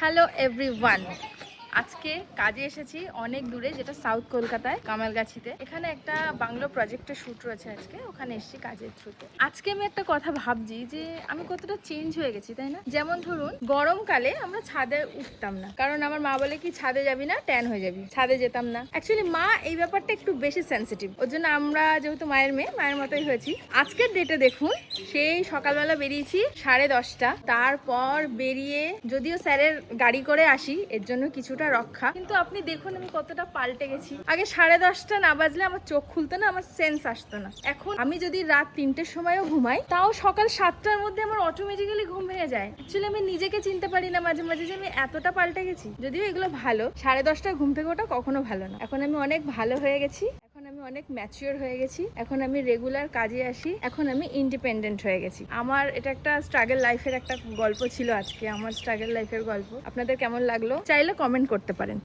Hello everyone, আজকে কাজে এসেছি অনেক দূরে, যেটা সাউথ কলকাতায় কামালগাছিতে। এখানে একটা বাংলো প্রজেক্টের শ্যুট রয়েছে আজকে, ওখানে এসেছি কাজের থ্রুতে। আজকে আমি একটা কথা ভাবছি যে আমি কতটা চেঞ্জ হয়ে গেছি, তাই না? যেমন ধরুন, গরমকালে আমরা ছাদে উঠতাম না, কারণ আমার মা বলে কি ছাদে যাবি না, ট্যান হয়ে যাবি। ছাদে যেতাম না। অ্যাকচুয়ালি মা এই ব্যাপারটা একটু বেশি সেন্সিটিভ, ওর জন্য আমরা যেহেতু মায়ের মেয়ে, মায়ের মতোই হয়েছি। আজকের ডেটে দেখুন, সেই সকালবেলা বেরিয়েছি 10:30, তারপর বেরিয়ে যদিও স্যারের গাড়ি করে আসি, এর জন্য কিছুটা রক্ষা, কিন্তু আপনি দেখুন আমি কতটা পাল্টে গেছি। আগে 10:30 না বাজলে আমার চোখ খুলতো না, আমার সেন্স আসতো না। এখন আমি যদি রাত 3টের সময়ও ঘুমাই, তাও সকাল 7টার মধ্যে আমার অটোমেটিক্যালি ঘুম ভেঙে যায়। অ্যাকচুয়ালি আমি নিজেকে চিনতে পারি না মাঝে মাঝে যে আমি এতটা পাল্টে গেছি। যদিও এগুলো ভালো, 10:30 ঘুম থেকে ওটা কখনো ভালো না। এখন আমি অনেক ভালো হয়ে গেছি, এখন আমি অনেক ম্যাচিওর হয়ে গেছি, এখন আমি রেগুলার কাজে আসি, এখন আমি ইন্ডিপেন্ডেন্ট হয়ে গেছি। আমার এটা একটা স্ট্রাগল লাইফের একটা গল্প ছিল আজকে, আমার স্ট্রাগল লাইফের গল্প। আপনাদের কেমন লাগলো চাইলে কমেন্ট করতে পারেন।